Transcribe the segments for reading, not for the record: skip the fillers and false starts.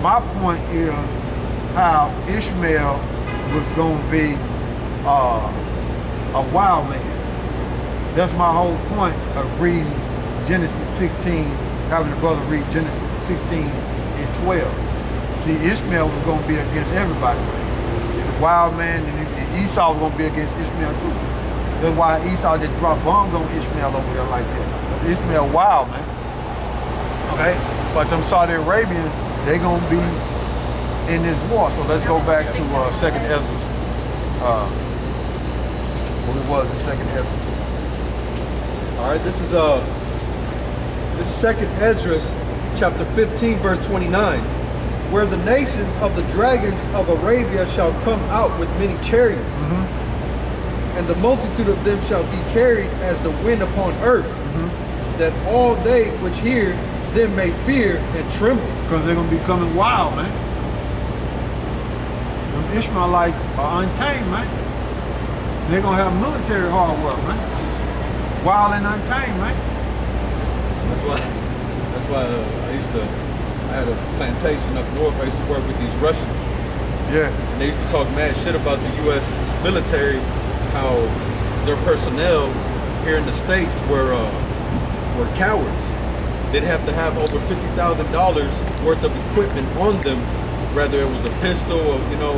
my point is how Ishmael was going to be a wild man. That's my whole point of reading Genesis 16, having the brother read Genesis 16 and 12. See, Ishmael was going to be against everybody. The wild man and Esau was going to be against Ishmael too. That's why Esau just dropped bombs on Ishmael over there like that. But Ishmael wild, man. Okay? But them Saudi Arabians, they going to be in this war. So let's go back to 2nd Ezra. What it was in 2nd Ezra. All right, this is 2nd Ezra, chapter 15, verse 29, where the nations of the dragons of Arabia shall come out with many chariots, and the multitude of them shall be carried as the wind upon earth, that all they which hear them may fear and tremble. Because they're going to be coming wild, man. Them Ishmaelites are untamed, man. They're going to have military hardware, man. Wild and untamed, man. That's why I had a plantation up north. I used to work with these Russians. Yeah. And they used to talk mad shit about the U.S. military, how their personnel here in the States were cowards. They'd have to have over $50,000 worth of equipment on them, whether it was a pistol or, you know,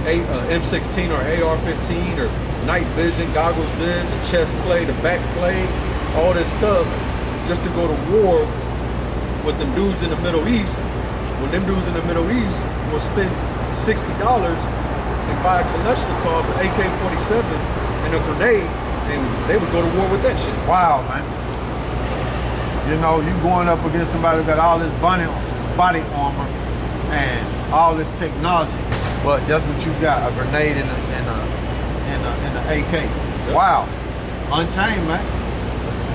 a M16 or AR-15 or night vision, goggles this, a chest plate, a back plate, all this stuff, just to go to war with them dudes in the Middle East. When them dudes in the Middle East will spend $60 and buy a Kalashnikov, an AK-47, and a grenade, and they would go to war with that shit. Wow, man. You know, you going up against somebody who got all this body armor and all this technology, but that's what you got, a grenade and an AK. Yep. Wow. Untamed, man.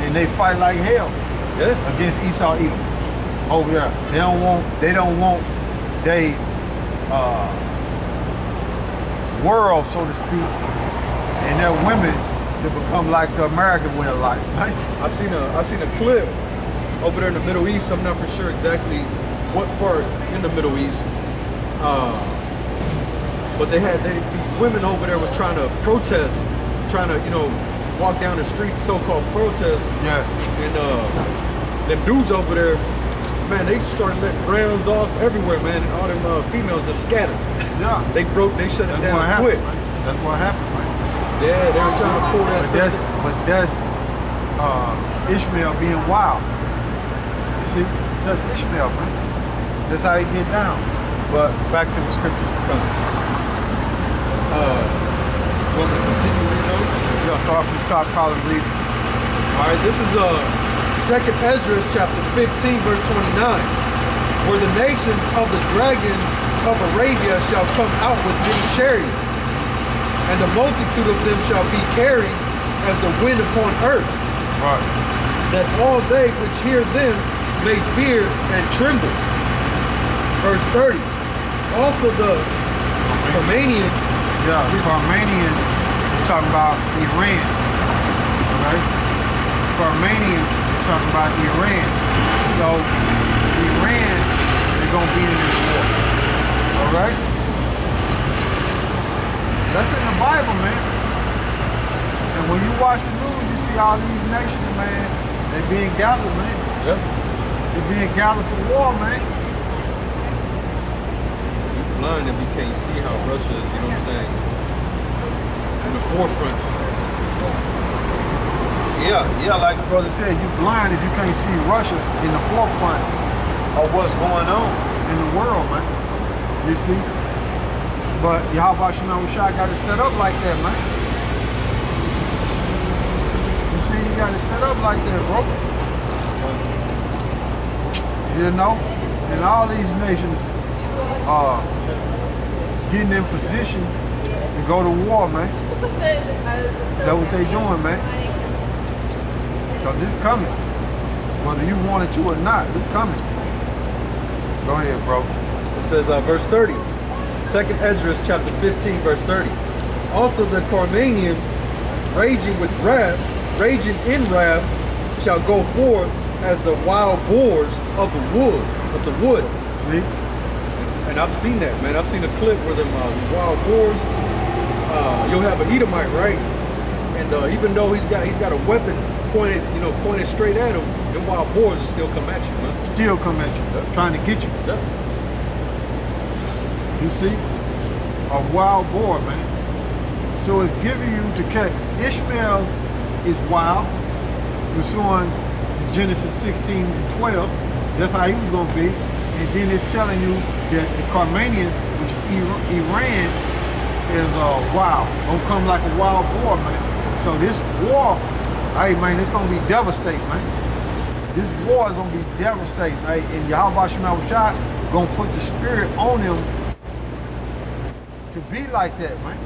And they fight like hell against Esau Edom over there. They don't want they world, so to speak, and their women to become like the American way of life, right? I seen a clip over there in the Middle East. I'm not for sure exactly what part in the Middle East. But these women over there was trying to protest, trying to, you know, walk down the street, so-called protest. Yeah. And them dudes over there, man, they started letting rounds off everywhere, man, and all them females just scattered. Yeah. They shut it down quick. That's what happened, man. Yeah, they were trying to pull that stuff. But that's Ishmael being wild. You see? That's Ishmael, man. That's how he get down. But back to the scriptures. Want to continue reading those? Yeah, start from the top, column reading. All right, this is 2nd Ezra, chapter 15, verse 29, where the nations of the dragons of Arabia shall come out with many chariots, and the multitude of them shall be carried as the wind upon earth, right, that all they which hear them may fear and tremble. Verse 30, also the Romanians. Yeah, Romanian is talking about Iran, right? Romanian is talking about Iran. So Iran is going to be in this war, all right? That's in the Bible, man. And when you watch the news, you see all these nations, man, they being gathered, man. Yep. They're being gathered for war, man. Blind if you can't see how Russia is, you know what I'm saying, in the forefront. Yeah, like the brother said, you blind if you can't see Russia in the forefront of what's going on in the world, man. You see? But YAHAWASHI got it set up like that, man. You see, you got it set up like that, bro. You know? And all these nations getting in position to go to war, man. That's what they doing, man. Because it's coming. Whether you want it to or not, it's coming. Go ahead, bro. It says, verse 30, 2nd Ezra, chapter 15, verse 30. Also the Carmanian, raging in wrath, shall go forth as the wild boars of the wood. See? And I've seen that, man. I've seen a clip where them wild boars, you'll have an Edomite, right? And even though he's got a weapon pointed straight at him, them wild boars will still come at you, man. Still come at you, trying to get you. Yeah. You see? A wild boar, man. So it's giving you to catch. Ishmael is wild, pursuing Genesis 16 and 12. That's how he was going to be. And then it's telling you that the Carmanians, which is Iran, is wild. Gonna come like a wild boar, man. So this war, hey man, it's gonna be devastating, man. This war is gonna be devastating, right? And YAHAWASHI gonna put the spirit on him to be like that, man.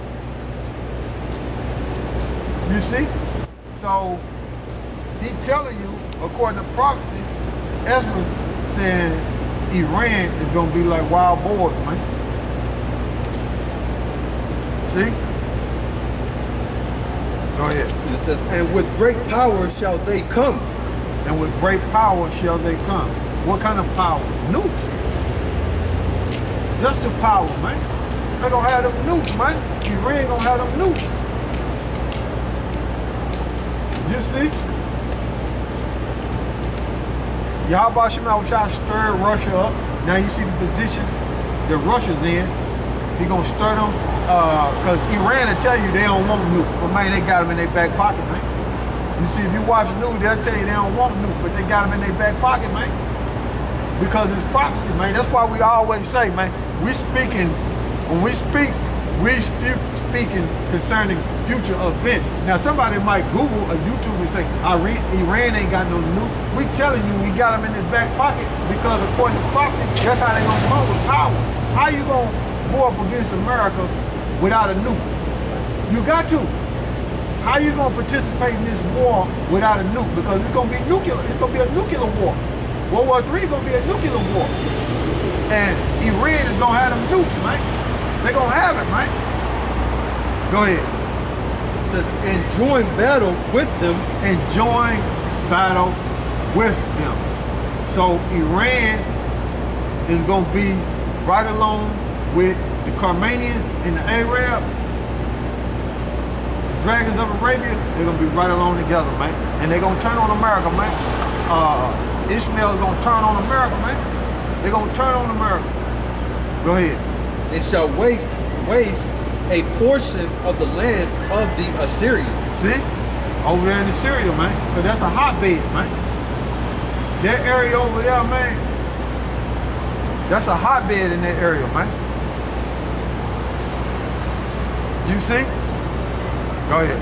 You see? So he's telling you, according to prophecy, Ezra saying Iran is gonna be like wild boars, man. See? Go ahead. And it says, and with great power shall they come. And with great power shall they come. What kind of power? Nukes. That's the power, man. They're gonna have them nukes, man. Iran gonna have them nukes. You see? YAHAWASHI stirred Russia up. Now you see the position that Russia's in. He gonna stir them, cause Iran will tell you they don't want nukes, but man, they got them in their back pocket, man. You see, if you watch the news, they'll tell you they don't want nukes, but they got them in their back pocket, man. Because it's prophecy, man. That's why we always say, man, when we speak, speaking concerning future events. Now somebody might Google or YouTube and say, Iran ain't got no nukes. We telling you we got them in their back pocket because according to prophecy, that's how they gonna come with power. How you gonna go up against America without a nuke? You got to. How you gonna participate in this war without a nuke? Because it's gonna be nuclear. It's gonna be a nuclear war. World War III is gonna be a nuclear war. And Iran is gonna have them nukes, man. They're gonna have it, man. Go ahead. It says, and join battle with them. And join battle with them. So Iran is gonna be right along with the Carmanians and the Arab, the dragons of Arabia. They're gonna be right along together, man. And they're gonna turn on America, man. Ishmael is gonna turn on America, man. They're gonna turn on America. Go ahead. And shall waste a portion of the land of the Assyrians. See? Over there in Assyria, man. Because that's a hotbed, man. That area over there, man. That's a hotbed in that area, man. You see? Go ahead.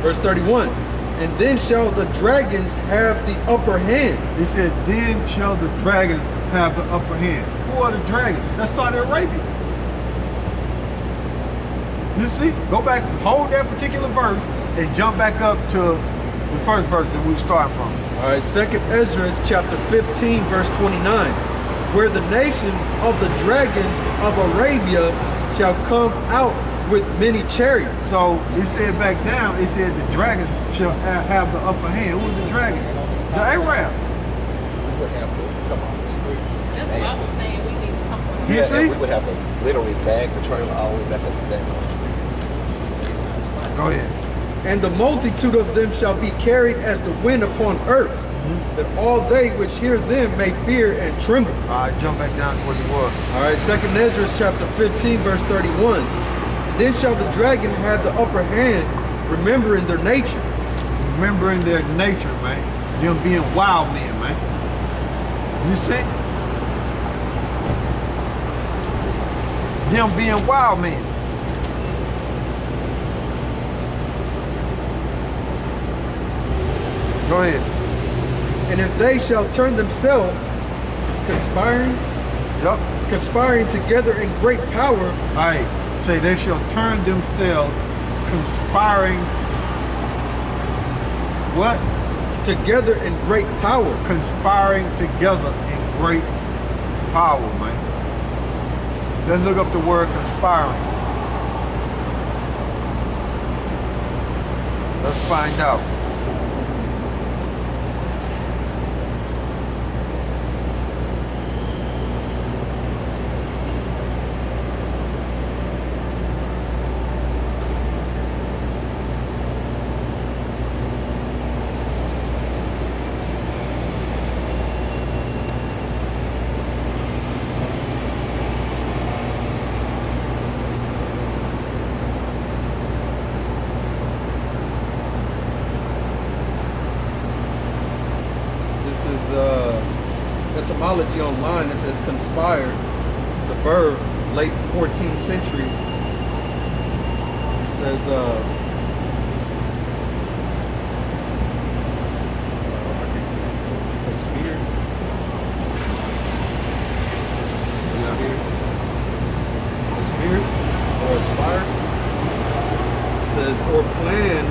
Verse 31. And then shall the dragons have the upper hand. It said, then shall the dragons have the upper hand. Who are the dragons? That's Saudi Arabia. You see? Go back, hold that particular verse, and jump back up to the first verse that we started from. All right, 2nd Ezra chapter 15, verse 29. Where the nations of the dragons of Arabia shall come out with many chariots. So it said back down, it said the dragons shall have the upper hand. Who's the dragon? The Arab. We would have to come off the street. That's what I was saying. We need to come from You see? We would have to literally bag the trailer all the way back up to that street. Go ahead. And the multitude of them shall be carried as the wind upon earth, that all they which hear them may fear and tremble. All right, jump back down to where you was. All right, 2nd Ezra chapter 15, verse 31. Then shall the dragon have the upper hand, remembering their nature. Remembering their nature, man. Them being wild men, man. You see? Them being wild men. Go ahead. And if they shall turn themselves, conspiring together in great power. All right. Say they shall turn themselves, conspiring. What? Together in great power. Conspiring together in great power, man. Let's look up the word conspiring. Let's find out. etymology online, it says conspire. It's a verb, late 14th century. It says, or aspire. It says, or plan.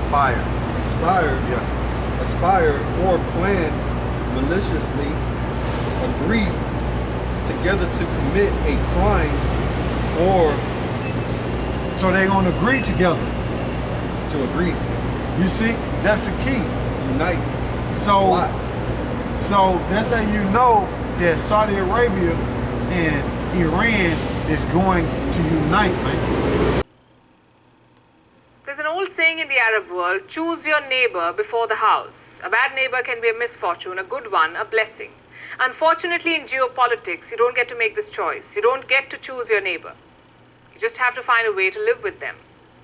Inspire. Yeah. Aspire or plan maliciously, agree together to commit a crime, or So they're gonna agree together. to agree, You see, that's the key. unite, So, plot. so that's how you know that Saudi Arabia and Iran is going to unite, man. There's an old saying in the Arab world, choose your neighbor before the house. A bad neighbor can be a misfortune, a good one, a blessing. Unfortunately, in geopolitics, you don't get to make this choice. You don't get to choose your neighbor. You just have to find a way to live with them.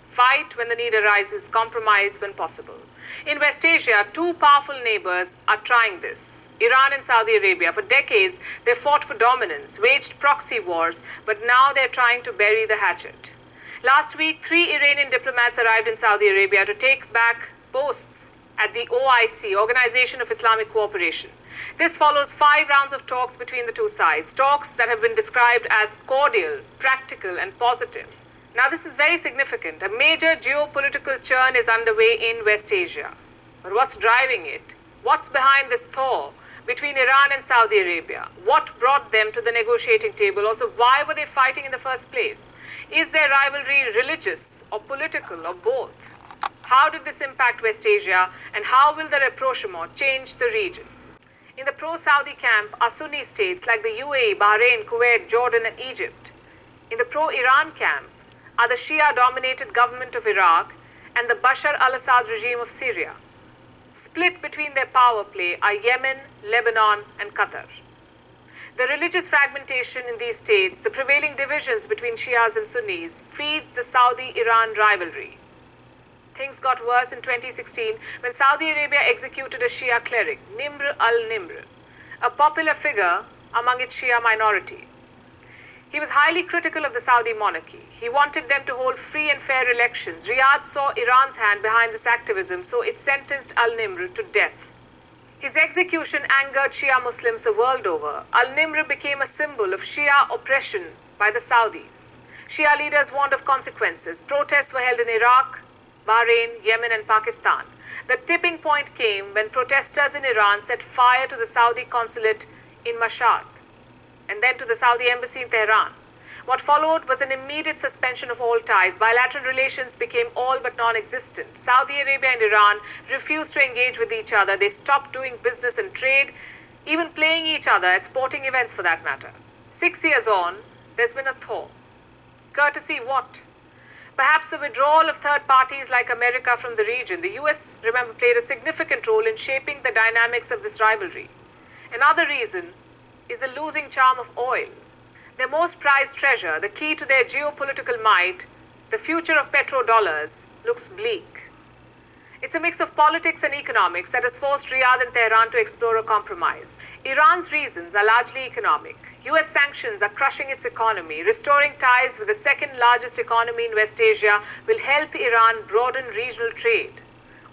Fight when the need arises, compromise when possible. In West Asia, two powerful neighbors are trying this. Iran and Saudi Arabia. For decades, they fought for dominance, waged proxy wars, but now they're trying to bury the hatchet. Last week, 3 Iranian diplomats arrived in Saudi Arabia to take back posts at the OIC, Organization of Islamic Cooperation. This follows 5 rounds of talks between the two sides, talks that have been described as cordial, practical, and positive. Now, this is very significant. A major geopolitical churn is underway in West Asia. But what's driving it? What's behind this thaw between Iran and Saudi Arabia? What brought them to the negotiating table? Also, why were they fighting in the first place? Is their rivalry religious or political or both? How did this impact West Asia, and how will the rapprochement change the region? In the pro-Saudi camp are Sunni states like the UAE, Bahrain, Kuwait, Jordan, and Egypt. In the pro-Iran camp are the Shia-dominated government of Iraq and the Bashar al-Assad regime of Syria. Split between their power play are Yemen, Lebanon, and Qatar. The religious fragmentation in these states, the prevailing divisions between Shias and Sunnis, feeds the Saudi-Iran rivalry. Things got worse in 2016 when Saudi Arabia executed a Shia cleric, Nimr al-Nimr, a popular figure among its Shia minority. He was highly critical of the Saudi monarchy. He wanted them to hold free and fair elections. Riyadh saw Iran's hand behind this activism, so it sentenced al-Nimr to death. His execution angered Shia Muslims the world over. Al-Nimr became a symbol of Shia oppression by the Saudis. Shia leaders warned of consequences. Protests were held in Iraq, Bahrain, Yemen, and Pakistan. The tipping point came when protesters in Iran set fire to the Saudi consulate in Mashhad, and then to the Saudi embassy in Tehran. What followed was an immediate suspension of all ties. Bilateral relations became all but non-existent. Saudi Arabia and Iran refused to engage with each other. They stopped doing business and trade, even playing each other at sporting events for that matter. 6 years on, there's been a thaw. Courtesy what? Perhaps the withdrawal of third parties like America from the region. The US, remember, played a significant role in shaping the dynamics of this rivalry. Another reason is the losing charm of oil. Their most prized treasure, the key to their geopolitical might, the future of petrodollars, looks bleak. It's a mix of politics and economics that has forced Riyadh and Tehran to explore a compromise. Iran's reasons are largely economic. US sanctions are crushing its economy. Restoring ties with the second largest economy in West Asia will help Iran broaden regional trade.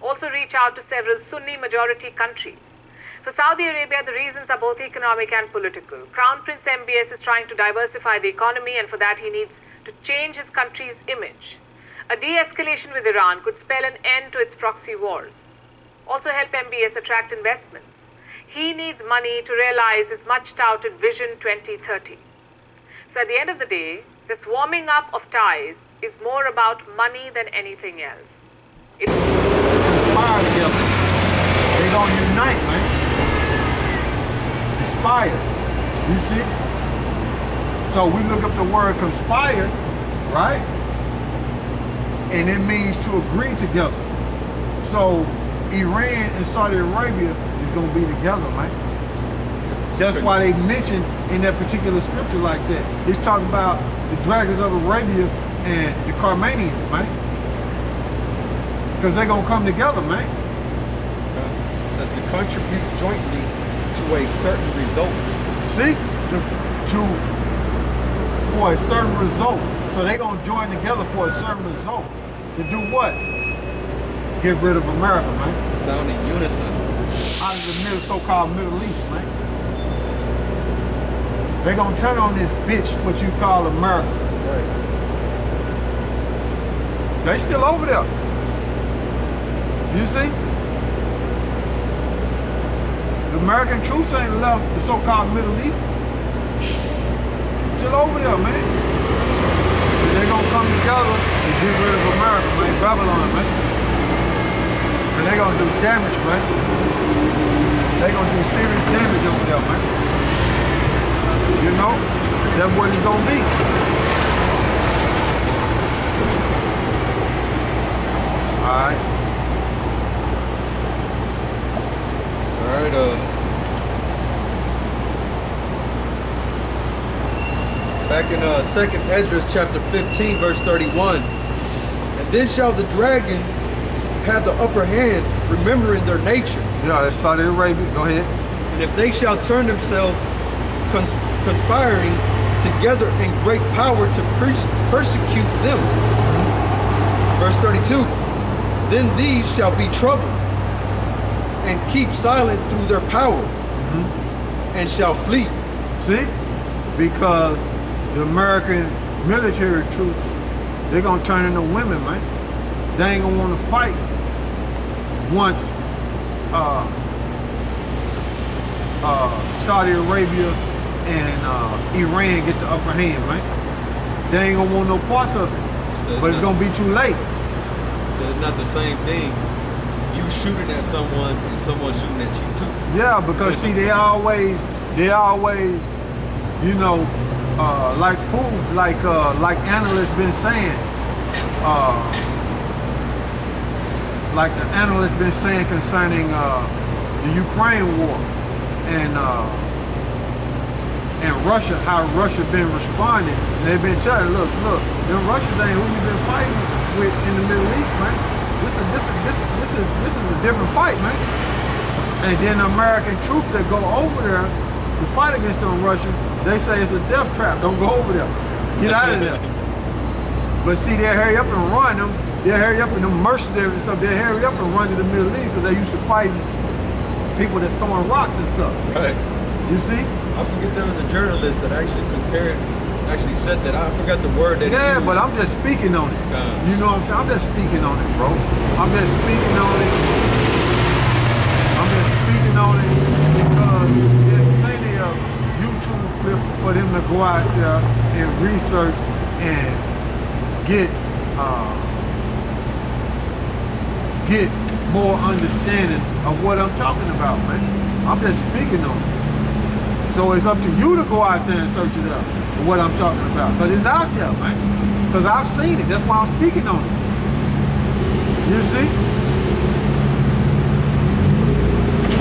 Also reach out to several Sunni majority countries. For Saudi Arabia, the reasons are both economic and political. Crown Prince MBS is trying to diversify the economy, and for that he needs to change his country's image. A de-escalation with Iran could spell an end to its proxy wars. Also help MBS attract investments. He needs money to realize his much-touted Vision 2030. So at the end of the day, this warming up of ties is more about money than anything else. Conspire together. They're gonna unite, man. Conspire. You see? So we look up the word conspire, right? And it means to agree together. So Iran and Saudi Arabia is gonna be together, man. That's why they mentioned in that particular scripture like that. It's talking about the dragons of Arabia and the Carmanians, man. Because they're gonna come together, man. It says to contribute jointly to a certain result. See? For a certain result. So they gonna join together for a certain result. To do what? Get rid of America, man. It's a sound in unison. Out of the so-called Middle East, man. They gonna turn on this bitch, what you call America. Right. They still over there. You see? The American troops ain't left the so-called Middle East. Still over there, man. And they gonna come together to get rid of America, man. Babylon, man. And they gonna do damage, man. They gonna do serious damage over there, man. You know? That's what it's gonna be. Alright. Alright, back in 2nd Esdras chapter 15, verse 31. And then shall the dragons have the upper hand, remembering their nature. Yeah, that's Saudi Arabia. Go ahead. And if they shall turn themselves conspiring together in great power to persecute them. Verse 32. Then these shall be troubled and keep silent through their power and shall flee. See? Because the American military troops, they're gonna turn into women, man. They ain't gonna wanna fight once Saudi Arabia and Iran get the upper hand, man. They ain't gonna want no parts of it. So But it's gonna be too late. So it's not the same thing. You shooting at someone and someone shooting at you too. Yeah, because see, they always, you know, like analysts been saying, like the analysts been saying concerning the Ukraine war and Russia, how Russia been responding. And they've been telling, look, them Russians ain't who you been fighting with in the Middle East, man. This is a different fight, man. And then the American troops that go over there to fight against them Russians, they say it's a death trap. Don't go over there. Get out of there. But see, they'll hurry up and run them. They'll hurry up and them mercenaries and stuff. They'll hurry up and run to the Middle East because they used to fight people that's throwing rocks and stuff. Right. You see? I forget there was a journalist that actually said that. I forgot the word that he used. But I'm just speaking on it. You know what I'm saying? I'm just speaking on it, bro. I'm just speaking on it. I'm just speaking on it because there's plenty of YouTube clips for them to go out there and research and get more understanding of what I'm talking about, man. I'm just speaking on it. So it's up to you to go out there and search it up for what I'm talking about. Because it's out there, man. Because I've seen it. That's why I'm speaking on it. You see?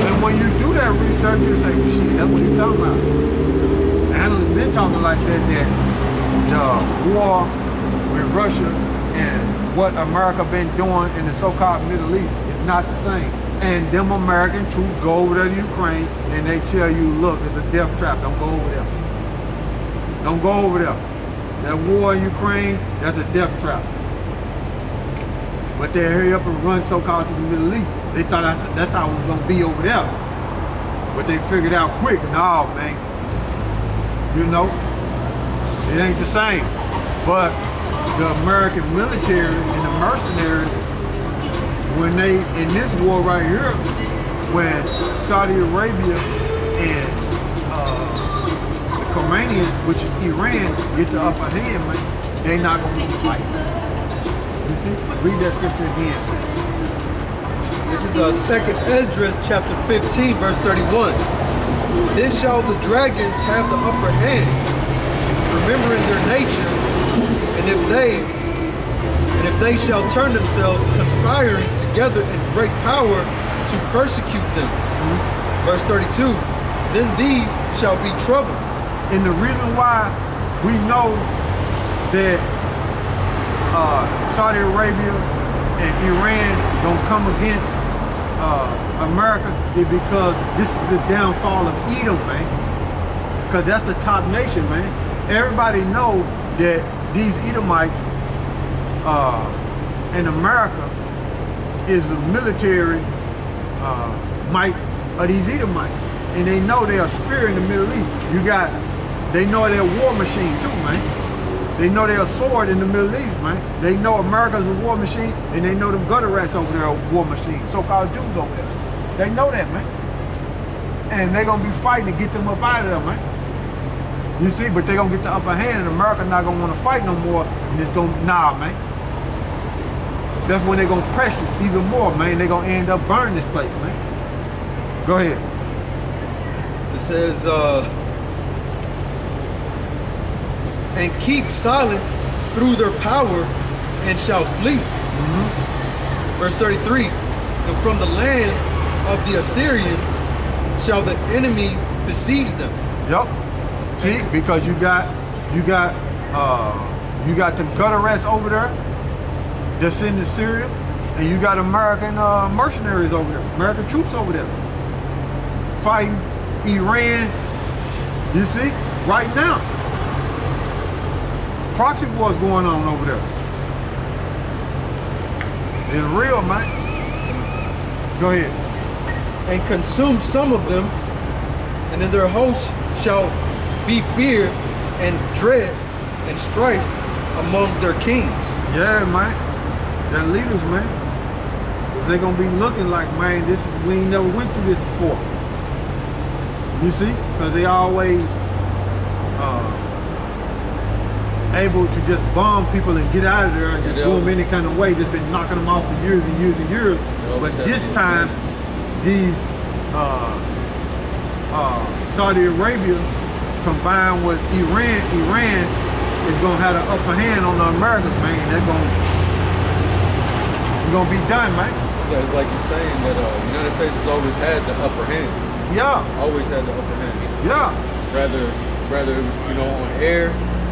And when you do that research, you say, well, shit, that's what he's talking about. The analysts been talking like that the war with Russia and what America been doing in the so-called Middle East is not the same. And them American troops go over there to Ukraine and they tell you, look, it's a death trap. Don't go over there. Don't go over there. That war in Ukraine, that's a death trap. But they hurry up and run so-called to the Middle East. They thought that's how it was going to be over there. But they figured out quick, no, man. You know, it ain't the same. But the American military and the mercenaries, when they, in this war right here, when Saudi Arabia and the Khomenians, which is Iran, get the upper hand, man, they not going to fight. You see? Read that scripture again. This is 2nd Esdras chapter 15, verse 31. Then shall the dragons have the upper hand, remembering their nature, and if they shall turn themselves, conspiring together in great power to persecute them. Verse 32, then these shall be troubled. And the reason why we know that Saudi Arabia and Iran don't come against America is because this is the downfall of Edom, man. Because that's the top nation, man. Everybody know that these Edomites in America is the military might of these Edomites. And they know they're a spear in the Middle East. They know they're a war machine too, man. They know they're a sword in the Middle East, man. They know America's a war machine, and they know them gutter rats over there are a war machine, so-called Jews over there. They know that, man. And they're gonna be fighting to get them up out of there, man. You see, but they're gonna get the upper hand, and America not gonna wanna fight no more, and it's gonna, nah, man. That's when they're gonna press you even more, man. They're gonna end up burning this place, man. Go ahead. It says, and keep silent through their power and shall flee. Verse 33, and from the land of the Assyrian shall the enemy besiege them. Yep. See, because you got them gutter rats over there that's in Syria, and you got American mercenaries over there, American troops over there, fighting Iran. You see, right now, proxy wars going on over there. It's real, man. Go ahead. And consume some of them, and in their host shall be fear and dread and strife among their kings. Yeah, man. Their leaders, man. They're gonna be looking like, man, we ain't never went through this before. You see? Because they always able to just bomb people and get out of there and just do them any kind of way. Just been knocking them off for years and years and years. But this time, these Saudi Arabia combined with Iran is gonna have the upper hand on the Americans, man. They're gonna be done, man. So it's like you're saying that the United States has always had the upper hand. Yeah. Always had the upper hand. Yeah. Rather it was, on air